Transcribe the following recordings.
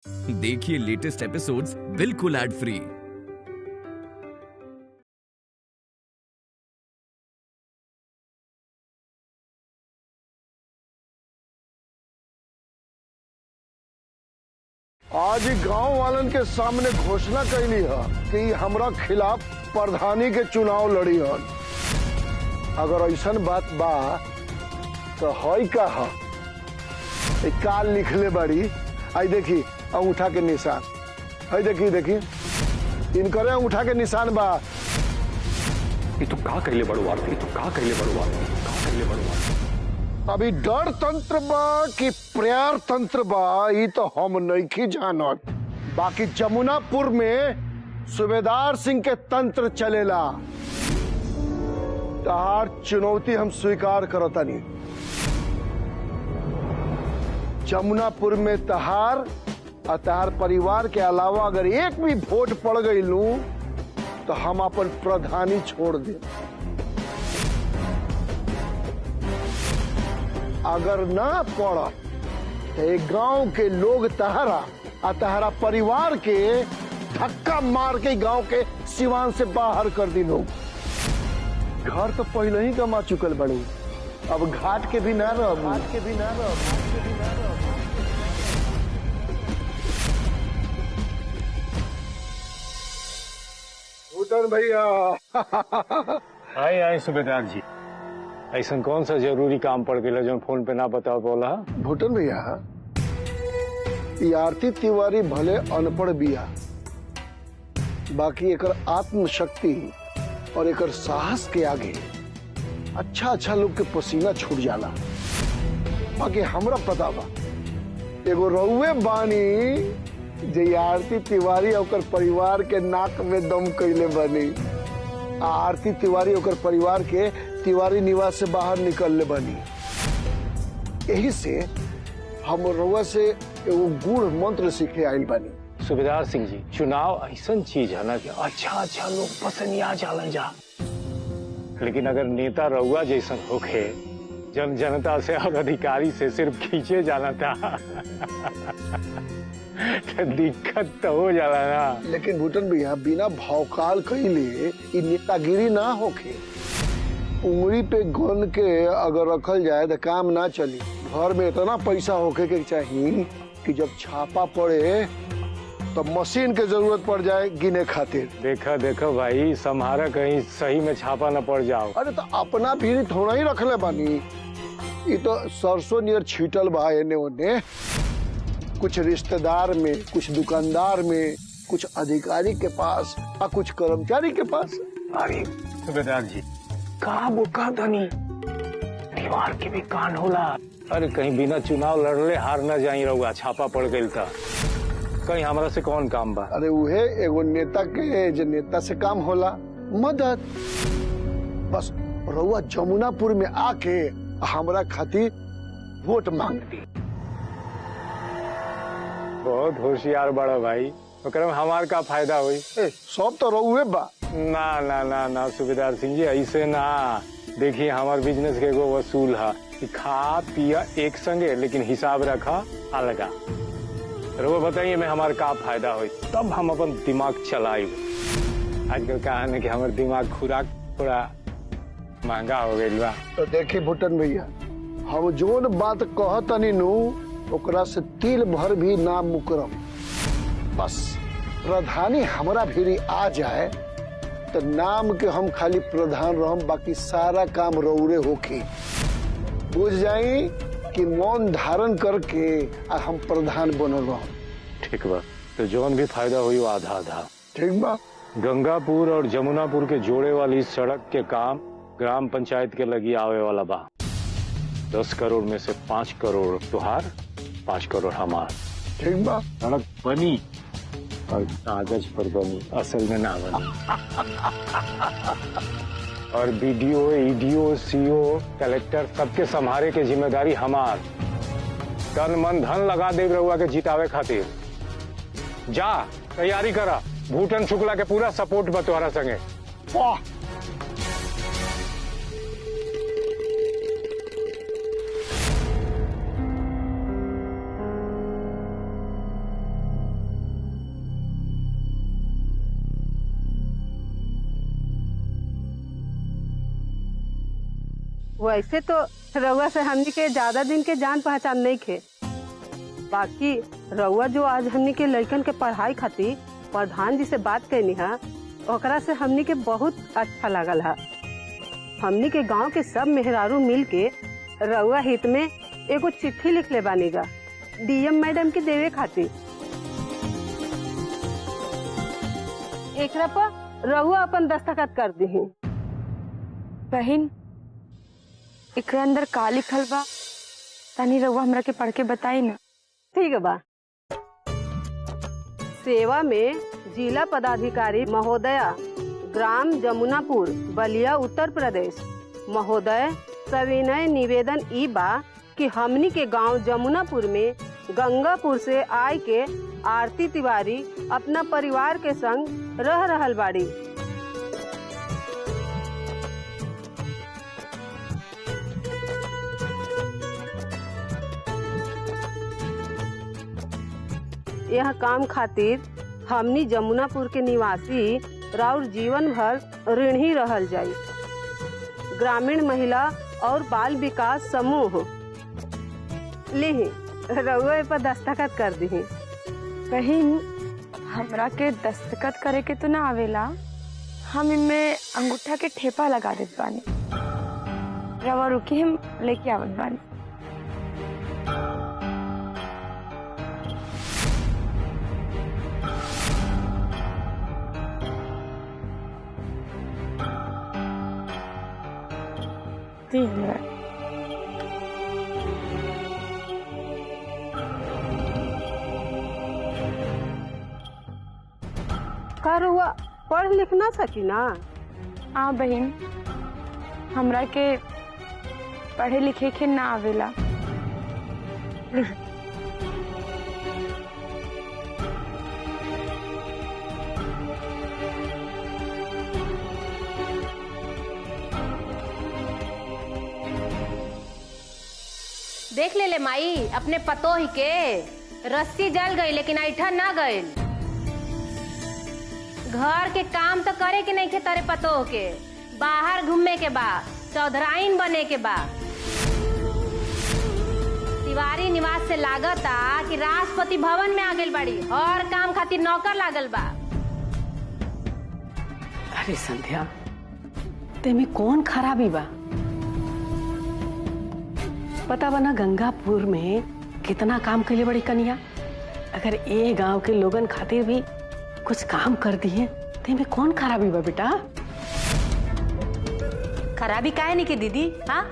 देखिए latest episodes बिल्कुल ad free. आज गांव वालन के सामने घोषणा कैली है कि हमरा खिलाफ प्रधानी के चुनाव लड़ी हन। अगर ऐसा बात बा तो हई का काल लिखले बड़ी। आई देखी अंगूठा के निशान, आई देखी इनकरे अंगूठा के निशान बा। ये तो का कहले बड़ो आरती, तो का कहले बड़ो आरती। अभी डर तंत्र बा कि प्यार तंत्र बा ये तो हम नहीं जानत। बाकी जमुनापुर में सूबेदार सिंह के तंत्र चलेला। तहार चुनौती हम स्वीकार करतानी। जमुनापुर में तहार और तहार परिवार के अलावा अगर एक भी वोट पड़ गई लू तो हम अपन प्रधानी छोड़ दे। अगर ना पड़ा तो एक गांव के लोग तहरा और तहरा परिवार के धक्का मार के गांव के सिवान से बाहर कर दी। लोग घर तो पहले ही कमा चुकल बड़े, अब घाट के भी ना रह। भूटन भैया आए सूबेदार जी, ऐसा कौन सा जरूरी काम पड़ गया जो फोन पे ना बता बोला? भूटन भैया ये आरती तिवारी भले अनपढ़ बिया, बाकी एकर आत्मशक्ति और एकर साहस के आगे अच्छा लोग के पसीना छूट जाला। बाकी हमरा पता बा एगो रउए बानी जे आरती तिवारी और परिवार के नाक में दम कैले बनी। आरती तिवारी और परिवार के तिवारी निवास से बाहर निकलने बनी। यही से हम रउआ से एगो गूढ़ मंत्र सीखे आइल बनी। सूबेदार सिंह जी, चुनाव ऐसा चीज है ना कि अच्छा लोग पसंद आ जालन जा, लेकिन अगर नेता रउआ जैसा होखे जनता से और अधिकारी से सिर्फ खींचे जाना था तो दिक्कत तो हो जाला ना। लेकिन भूटन भैया बिना भौकाल कैले ये नेतागिरी ना होखे। उंगली पे गन के अगर रखल जाए तो काम ना चली। घर में इतना पैसा होके के चाहिए कि जब छापा पड़े तो मशीन के जरूरत पड़ जाए गिने खातिर। देखो भाई, सम्हारा कहीं सही में छापा न पड़ जाओ। अरे तो अपना भी थोड़ा ही रखले बानी। ये तो सरसों नियर छीटल बा एने ओने, कुछ रिश्तेदार में, कुछ दुकानदार में, कुछ अधिकारी के पास और कुछ कर्मचारी के पास। अरे सूबेदार जी, का बुका धनी दीवार के भी कान होला। अरे कहीं बिना चुनाव लड़ले हार न जाई रहुआ, छापा पड़ गई था कहीं हमरा से कौन काम बा? अरे उहे एगो नेता के जे नेता से काम होला मदद। बस रहुआ जमुनापुर में आके हमरा खातिर वोट मांग दी। बहुत होशियार बड़ा भाई, ओकरा में हमार का फायदा हुई? सब तो रहुए बा। ना सूबेदार सिंह जी, ऐसे ना। देखिए हमार बिजनेस के एगो वसूल है कि खा पिया एक संगे लेकिन हिसाब रखा अलगा। रउआ बताइए मैं हमार का फायदा हुई, तब हम अपन दिमाग चलाई। आजकल कहा है कि हमार दिमाग खुराक थोड़ा महंगा हो गई बा। तो देखिए भूटन भैया, हम जोन बात कहतनी नु ओकरा से तिल भर भी ना मुकरम। बस प्रधानी हमरा भी आ जाए तो नाम के हम खाली प्रधान रहम, बाकी सारा काम रौरे होके। बुझ जाई कि मौन धारण करके हम प्रधान बनल रह। ठीक बा, तो जौन भी फायदा हुई वो आधा आधा। ठीक बा। गंगापुर और जमुनापुर के जोड़े वाली सड़क के काम ग्राम पंचायत के लगी आवे वाला बा। 10 करोड़ में से 5 करोड़ तुहार, 5 करोड़ हमार। ठीक बा। सड़क बनी और कागज पर बनी, असल में ना बनी। और बीडीओ, ईडीओ, सीओ, कलेक्टर सबके संभारे के जिम्मेदारी हमार। तन मन धन लगा दे रहुआ के जितावे खातिर। जा तैयारी करा, भूटन शुक्ला के पूरा सपोर्ट बतवारा संगे। वाह, वैसे तो रउआ से हमनी के ज्यादा दिन के जान पहचान नहीं खे, बाकी रउआ जो आज हमनी के लड़कन के पढ़ाई खातिर प्रधान जी से बात करनी है, ओकरा से हमनी के बहुत अच्छा लगल है। हमनी के गांव के सब मेहरारू मिल के रउआ हित में एगो चिट्ठी लिख ले बानीगा डीएम मैडम के देवे खातिर। एकरा पर रउआ अपन दस्तखत कर दी। बहन एकरा अंदर का लिखल बा तनी रउआ हमरा के पढ़ के बताई ना। ठीक है बा। सेवा में जिला पदाधिकारी महोदया, ग्राम जमुनापुर, बलिया, उत्तर प्रदेश महोदय, सविनय निवेदन ई बा कि हमनी के गांव जमुनापुर में गंगापुर से आय के आरती तिवारी अपना परिवार के संग रह रहल बाड़ी। यह काम खातिर हमनी जमुनापुर के निवासी राउर जीवन भर ऋण ही रहल जाई। ग्रामीण महिला और बाल विकास समूह लिही, रउआ पर दस्तखत कर दी। बहन हमरा के दस्तखत करे के तो ना आवेला, हम इनमें अंगूठा के ठेपा लगा देत बानी। रवा रुकी, हम लेके आवत बानी। का रउआ पढ़ लिख ना सकी ना? हाँ बहन, हमरा के पढ़े लिखे के ना आवेला। देख ले माई, अपने पतो ही के रस्सी जल गई लेकिन ऐठा ना गई। घर के काम तो करे के नहीं थे तारे पतो के, बाहर घूमे के बा, चौधराइन बने के बा। तिवारी निवास से लागता कि राष्ट्रपति भवन में आ गई बाड़ी, और काम खातिर नौकर लागल बा। अरे संध्या, तेमी कौन खराबी बा? पता बना गंगापुर में कितना काम के लिए बड़ी कनिया। अगर ये गांव के लोगन खातिर भी कुछ काम कर दिए तो में कौन खराबी बा बेटा? खराबी काहे नहीं के दीदी? हाँ,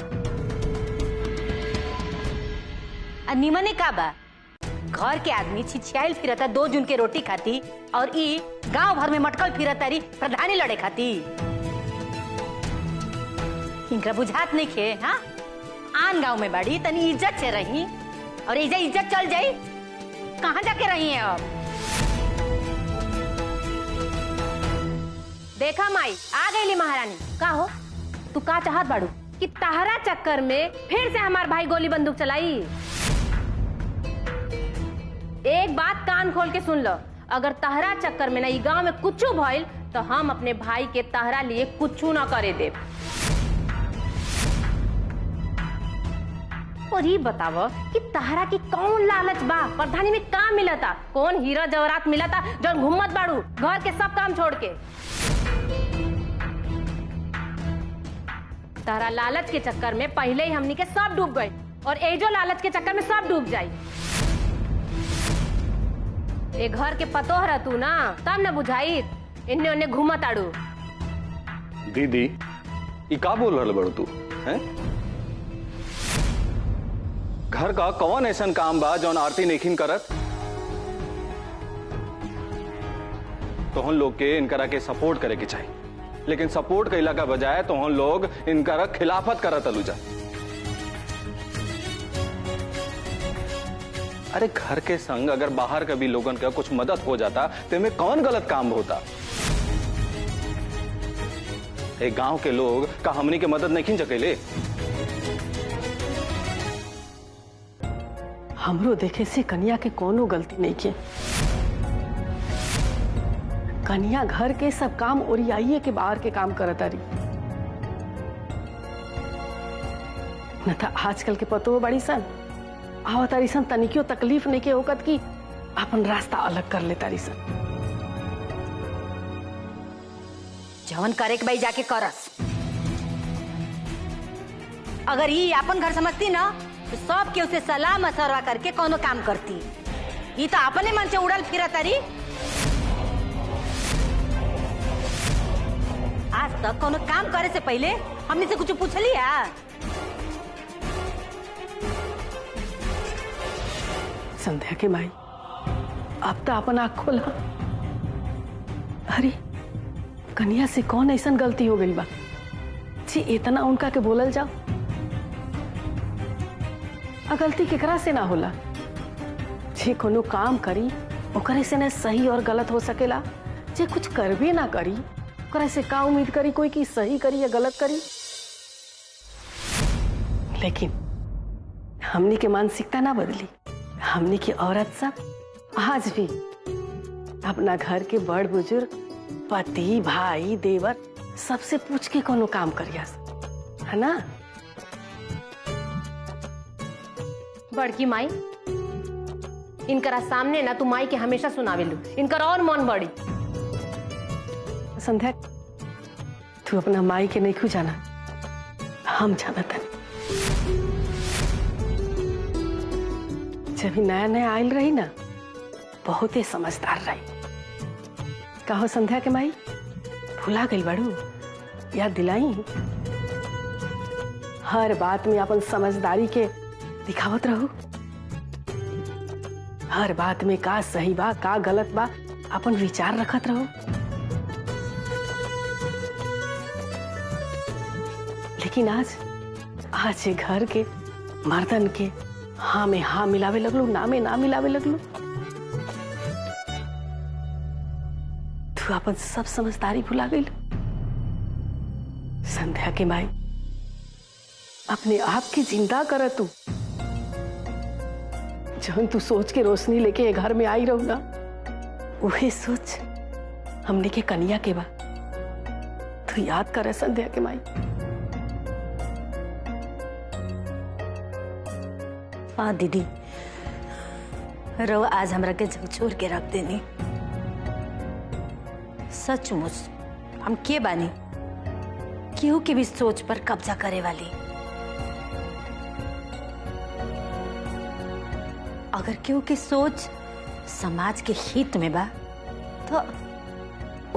निमने का बा? घर के आदमी छिछियाल फिरता 2 जून के रोटी खाती, और ई गांव भर में मटकल फिरता रही प्रधानी लड़े खाती। इनका बुझात नहीं खे। हाँ, आन गांव में बड़ी तनी इज्जत से रही, और इज्जत चल जाई, कहाँ जाके रही है अब? देखा माई, आ गई महारानी। का हो, तू का चाहत बाड़ू कि तहरा चक्कर में फिर से हमार भाई गोली बंदूक चलाई? एक बात कान खोल के सुन लो, अगर तहरा चक्कर में ना ई गांव में कुछ भइल तो हम अपने भाई के तहरा लिए कुछ ना करे दे। और ये बतावो कि तहरा की कौन लालच बा? प्रधानी में काम मिलता, कौन हीरा जवाहरात मिलता जो घुम्मत बाड़ू घर के सब काम छोड़ के? तहरा लालच के चक्कर में पहले ही हमनी के सब डूब गए, और एजो लालच के चक्कर में सब डूब जाई। ए घर के पतो रह तू ना, तब न बुझाई इन्ने उन्ने घूमत आड़ू। दीदी ई का बोल रहल बड़ू तू? हैं? घर का कौन ऐसा काम बा जौन आरती नेखिन करत? तो हम लोग के इनकरा के सपोर्ट करे के चाहिए, लेकिन सपोर्ट कैला का बजाय तो हम लोग इनकरा खिलाफत करत अलूजा। अरे घर के संग अगर बाहर कभी लोगन का कुछ मदद हो जाता तो में कौन गलत काम होता? एक गांव के लोग का हमनी के मदद नहीं सकेले? हमरो देखे से कन्या के कोनो गलती नहीं के। कन्या घर के सब काम ओरियाइए के बाहर के काम करत रही। न था आजकल के पतो बड़ी सन आवा तारी सन तनिकियो तकलीफ नहीं के होकत की अपन रास्ता अलग कर ले तारी सन। जवन करे के भाई जाके करस। अगर ये अपन घर समझती ना तो सब के उसे सलाह मशवरा करके कोनो काम करती। ये तो अपने मन से उड़ल फिरत तारी। आज तक कोनो काम करे से पहले हमने से कुछ पूछ लिया? संध्या के माई अब तो अपन आँख खोला। अरे कन्या से कौन ऐसा गलती हो गई बा जी इतना उनका के बोलल जाओ। आ गलती केकरा से ना होला। जे कोनो काम करी ओकरे से ना सही और गलत हो सकेला। जे कुछ करबे ना करी ओकरे से का उम्मीद करी कोई की सही करी या गलत करी। लेकिन हमनी के मानसिकता ना बदली। हमनी की औरत सब आज भी अपना घर के बड़ बुजुर्ग पति भाई देवर सबसे पूछ के कोनो काम करिया है ना। बड़की माई इनकरा सामने ना तू माई के हमेशा सुनावेलू इनकर और मन बड़ी। संध्या तू अपना माई के नहीं खू जाना हम जाना था। जब नया नया आयल रही ना बहुत ही समझदार रही। कहो संध्या के माई भुला गई बड़ू याद दिलाई। हर बात में अपन समझदारी के दिखावत रहू। हर बात में का सही बा का गलत बा अपन विचार रखत रहो। लेकिन आज ये घर के मर्दन के हाँ में हाँ मिलावे लगलू ना में ना मिलावे लगलू। तू अपन सब समझदारी भुला गई। संध्या के माई अपने आप की जिंदा कर तू। जब तू सोच के रोशनी लेके घर में आई रहू ना वही सोच हमने के कन्या के बा। तू याद कर संध्या के माई। हाँ दीदी रो आज हमरा के झकझोर के रख देनी। सचमुच हम के बानी केहू के भी सोच पर कब्जा करे वाली। अगर केहू की सोच समाज के हित में बा तो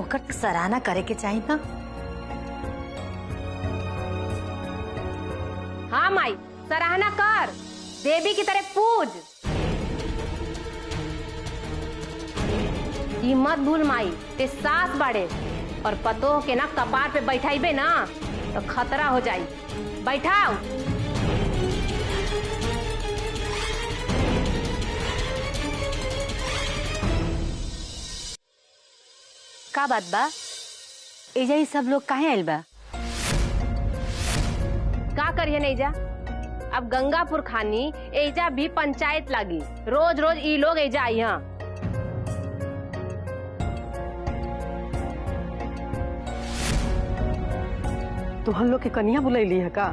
ओकर सराहना करे के चाहिए ना। हाँ माई सराहना कर देवी की तरह पूज। ये मत भूल माई ते सास बाड़े और पतो के ना कपार पे बैठाइबे ना तो खतरा हो जाई। बैठाओ। का बात बा एजा ही सब लोग काहे आइल बा? का करिए नहीं जा अब गंगापुर खानी एजा भी पंचायत लागी। रोज रोज ई लोग एजा आई। हाँ तो हम लोग के कन्या बुलैली है का?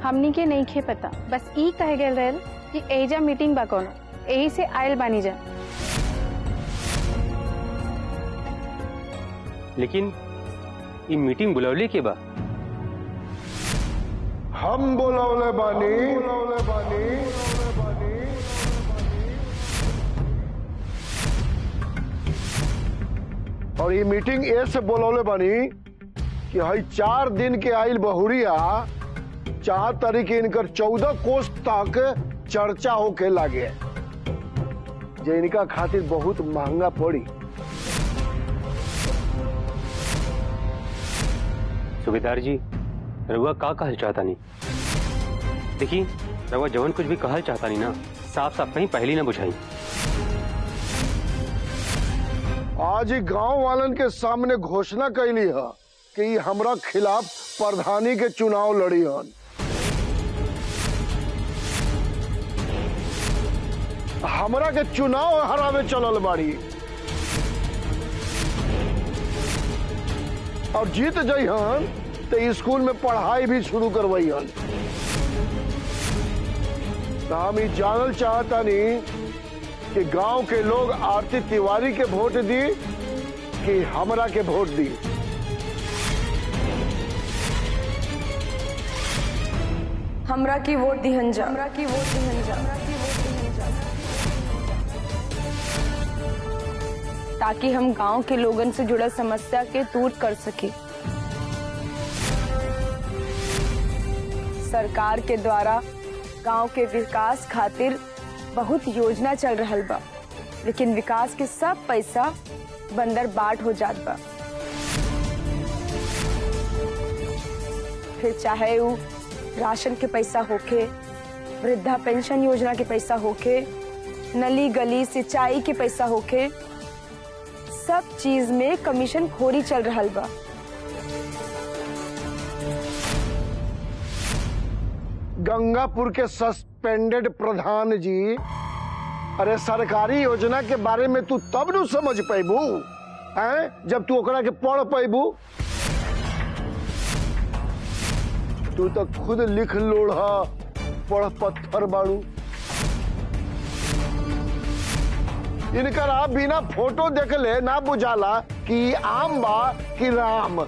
हमनी के नहीं खे पता बस ई कहे गए रहल कि एजा मीटिंग बा कोनो यही से आयल बानी जा। लेकिन ये मीटिंग बुलौली के बा? हम बोलौले बानी और ये मीटिंग ऐसे बोलौले बानी कि हई 4 दिन के आइल बहुरिया 4 तारीख इनकर 14 कोस तक चर्चा होके लागे जे इनका खातिर बहुत महंगा पड़ी। सूबेदार जी रउआ का कहल चाहता नहीं? देखिए रउआ जवन कुछ भी कहल चाहता नहीं ना साफ साफ कहीं पहली ना बुझाई। आज ही गांव वालन के सामने घोषणा कैली है कि हमरा खिलाफ प्रधानी के चुनाव लड़ी हन। हमरा के चुनाव हरावे चलल बाड़ी और जीत जइहन तो स्कूल में पढ़ाई भी शुरू करवाई हन। तो हम ये जानल चाहता नहीं कि गांव के लोग आरती तिवारी के वोट दी कि हमरा के वोट दी। हमरा की वोट दिहन जा, हमरा की वोट दिहन जा, हमरा की वोट दिहन जा, ताकि हम गांव के लोगन से जुड़ल समस्या के दूर कर सके। सरकार के द्वारा गांव के विकास खातिर बहुत योजना चल रहल बा, लेकिन विकास के सब पैसा बंदर बाट हो जात बा। फिर चाहे वो राशन के पैसा होके, वृद्धा पेंशन योजना के पैसा होके, नली गली सिंचाई के पैसा होके, सब चीज में कमीशन खोरी चल रहल बा। गंगापुर के सस्पेंडेड प्रधान जी, अरे सरकारी योजना के बारे में तू तब न समझ पैबू हैं जब तू ओकरा के पढ़ पैबू। तू तो खुद लिख लोढ़ा पढ़ पत्थर बाड़ू। इनकर आप बिना फोटो देखले ना बुझाला कि आम बा कि राम।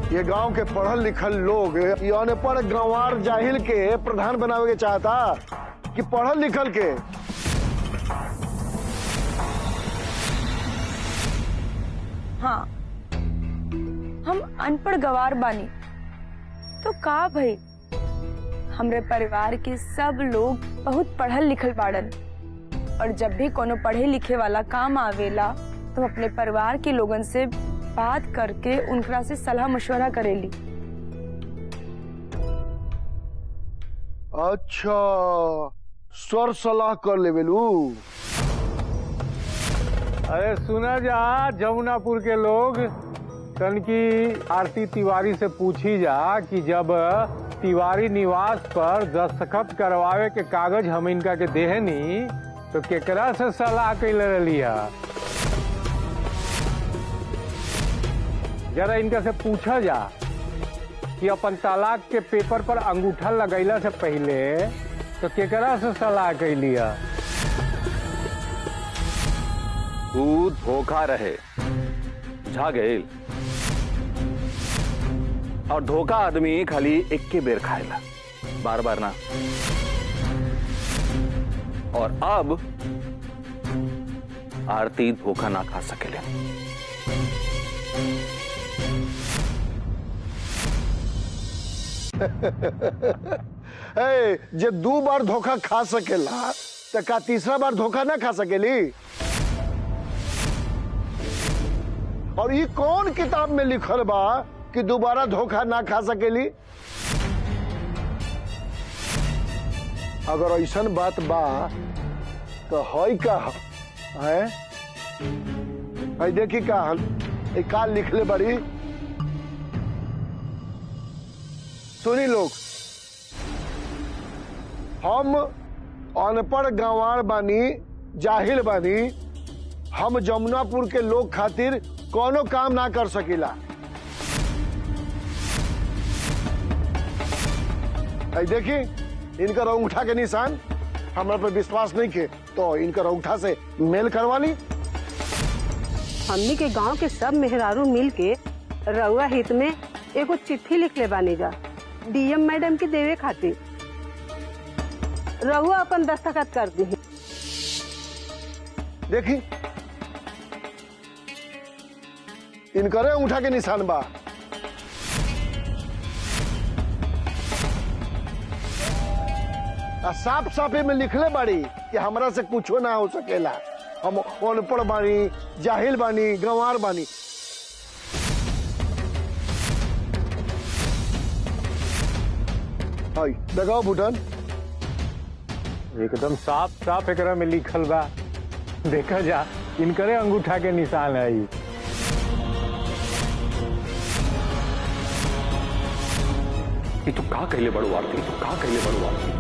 ये गांव के पढ़ल लिखल लोग ये अनपढ़ गंवार जाहिल के प्रधान बनावे के चाहता कि पढ़ल लिखल के। हाँ, हम अनपढ़ गवार बानी तो का भाई, हमरे परिवार के सब लोग बहुत पढ़ल लिखल बाड़न, और जब भी कोनो पढ़े लिखे वाला काम आवेला तो अपने परिवार के लोगन से बात करके उनकरा से सलाह मशवरा करेली। अच्छा, स्वर सलाह कर लेवेलू। अरे सुना जा जमुनापुर के लोग, तन की आरती तिवारी से पूछी जा कि जब तिवारी निवास पर दस्तखत करवावे के कागज हम इनका के देहनी तो केकरा से सलाह कैले रही है। जरा इनका से पूछा जा कि अपन तलाक के पेपर पर अंगूठा लगैला से पहले तो केकरा से सलाह कैली है। तू धोखा रहे बुझा गए, और धोखा आदमी खाली एक के बेर खाएला, बार बार ना। और अब आरती धोखा ना खा सकेले। जे 2 बार धोखा खा सकेला तो का तीसरा बार धोखा ना खा सकेली। और ये कौन किताब में लिखल बा कि दोबारा धोखा ना खा सकेली। अगर ऐसन बात बा तो है का है, देखी का लिखले बड़ी। सुनी लोग, हम अनपढ़ गंवार बानी, जाहिल बानी, हम जमुनापुर के लोग खातिर कोनो काम ना कर सकीला। देखी इनका अंगूठा के निशान, हमरा पर विश्वास नहीं के तो इनका अंगूठा से मेल करवा ली। हमनी के गांव के सब मेहरारू मिल के रउआ हित में एगो चिट्ठी लिख ले बानी जा डीएम मैडम के देवे खातिर। रउआ अपन दस्तखत कर दी। देखी इनका अंगूठा के निशान बा। साफ साफे में लिखले बाड़ी कि हमरा से कुछो ना हो सकेला। हम अनपढ़ बानी, जाहिल बानी, गंवार बानी। लगाओ बुटन। एकदम साफ साफ एकरा में लिखल बा, देखा जा इनकरे अंगूठा के निशान है। ये तो का कहले बड़ू आरती, तो का कहले बड़ू आरती।